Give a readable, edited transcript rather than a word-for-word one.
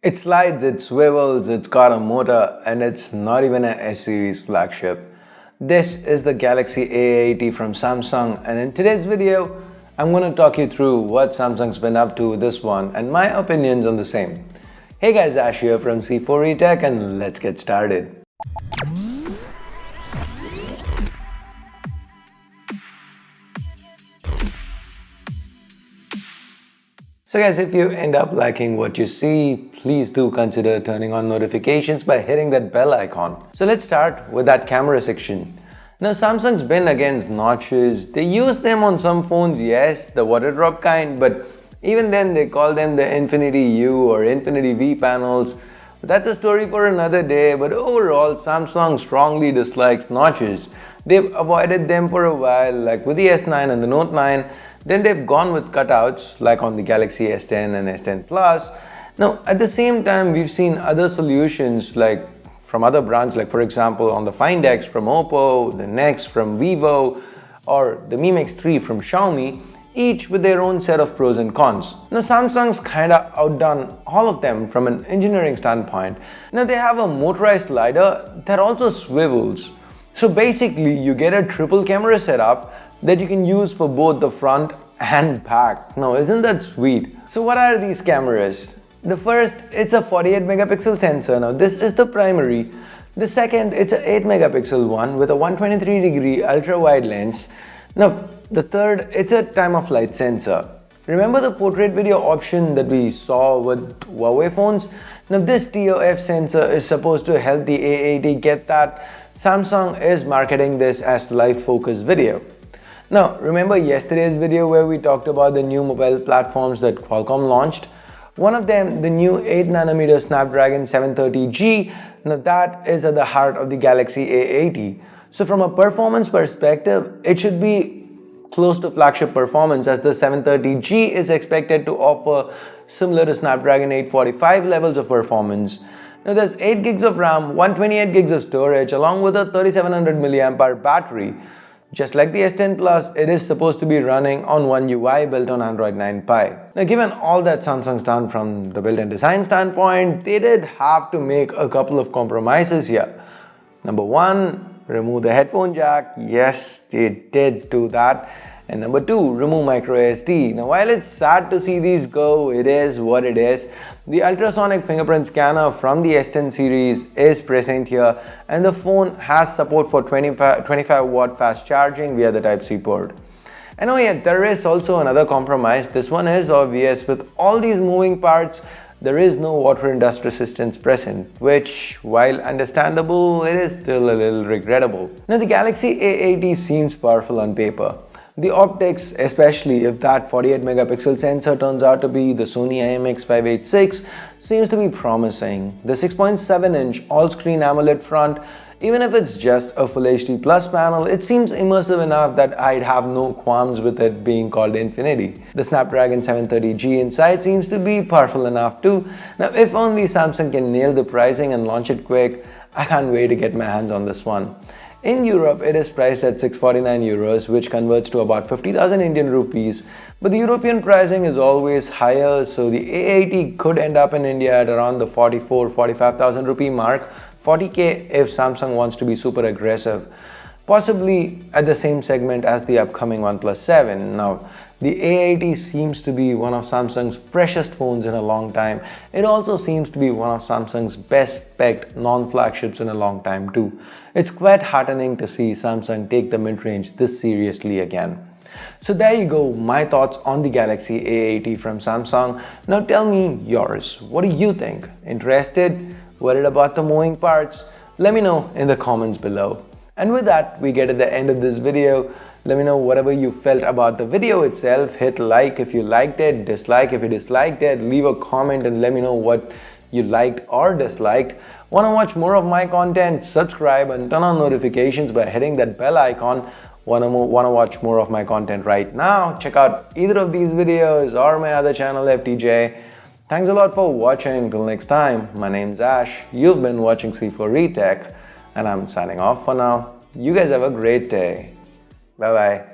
It slides, it swivels, it's got a motor, and it's not even a S-series flagship. This is the Galaxy A80 from Samsung, and in today's video, I'm going to talk you through what Samsung's been up to with this one and my opinions on the same. Hey guys, Ash here from C4 Tech, and let's get started. So guys, if you end up liking what you see, please do consider turning on notifications by hitting that bell icon. So let's start with that camera section. Now Samsung's been against notches. They use them on some phones, yes, the water drop kind, but even then they call them the Infinity U or Infinity V panels. That's a story for another day, but overall Samsung strongly dislikes notches. They've avoided them for a while, like with the S9 and the Note 9. Then they've gone with cutouts, like on the Galaxy S10 and S10 Plus. Now, at the same time, we've seen other solutions like from other brands, like for example on the Find X from Oppo, the Next from Vivo, or the Mi Mix 3 from Xiaomi, each with their own set of pros and cons. Now Samsung's kinda outdone all of them from an engineering standpoint. Now they have a motorized LiDAR that also swivels. So basically you get a triple camera setup that you can use for both the front and back. Now isn't that sweet? So what are these cameras? The first, it's a 48 megapixel sensor. Now this is the primary. The second, it's an 8 megapixel one with a 123-degree ultra-wide lens. Now the third, it's a time of flight sensor. Remember the portrait video option that we saw with Huawei phones? Now this TOF sensor is supposed to help the A80 get that. Samsung is marketing this as live focus video. Now, remember yesterday's video where we talked about the new mobile platforms that Qualcomm launched? One of them, the new 8nm Snapdragon 730G, now that is at the heart of the Galaxy A80. So from a performance perspective, it should be close to flagship performance, as the 730G is expected to offer similar to Snapdragon 845 levels of performance. Now there's 8 gigs of RAM, 128 gigs of storage along with a 3700 mAh battery. Just like the S10 Plus, it is supposed to be running on One UI built on Android 9 Pie. Now given all that Samsung's done from the build and design standpoint, they did have to make a couple of compromises here. Number one, remove the headphone jack. Yes, they did do that. And number two, remove micro SD. Now while it's sad to see these go, it is what it is. The ultrasonic fingerprint scanner from the S10 series is present here, and the phone has support for 25 watt fast charging via the Type-C port. And oh yeah, there is also another compromise. This one is obvious. With all these moving parts, there is no water and dust resistance present, which, while understandable, it is still a little regrettable. Now the Galaxy A80 seems powerful on paper. The optics, especially if that 48 megapixel sensor turns out to be the Sony IMX586, seems to be promising. The 6.7-inch all-screen AMOLED front, even if it's just a Full HD Plus panel, it seems immersive enough that I'd have no qualms with it being called Infinity. The Snapdragon 730G inside seems to be powerful enough too. Now if only Samsung can nail the pricing and launch it quick, I can't wait to get my hands on this one. In Europe, it is priced at 649 euros, which converts to about 50,000 Indian rupees. But the European pricing is always higher, so the A80 could end up in India at around the 45,000 rupee mark, 40k if Samsung wants to be super aggressive. Possibly at the same segment as the upcoming OnePlus 7. Now, the A80 seems to be one of Samsung's freshest phones in a long time. It also seems to be one of Samsung's best spec'd non-flagships in a long time too. It's quite heartening to see Samsung take the mid-range this seriously again. So there you go, my thoughts on the Galaxy A80 from Samsung. Now tell me yours. What do you think? Interested? Worried about the moving parts? Let me know in the comments below. And with that, we get at the end of this video. Let me know whatever you felt about the video itself. Hit like if you liked it, dislike if you disliked it, leave a comment and let me know what you liked or disliked. Want to watch more of my content? Subscribe and turn on notifications by hitting that bell icon. Want to watch more of my content right now? Check out either of these videos or my other channel, FTJ. Thanks a lot for watching. Till next time, my name's Ash. You've been watching C4 Tech, and I'm signing off for now. You guys have a great day. Bye bye.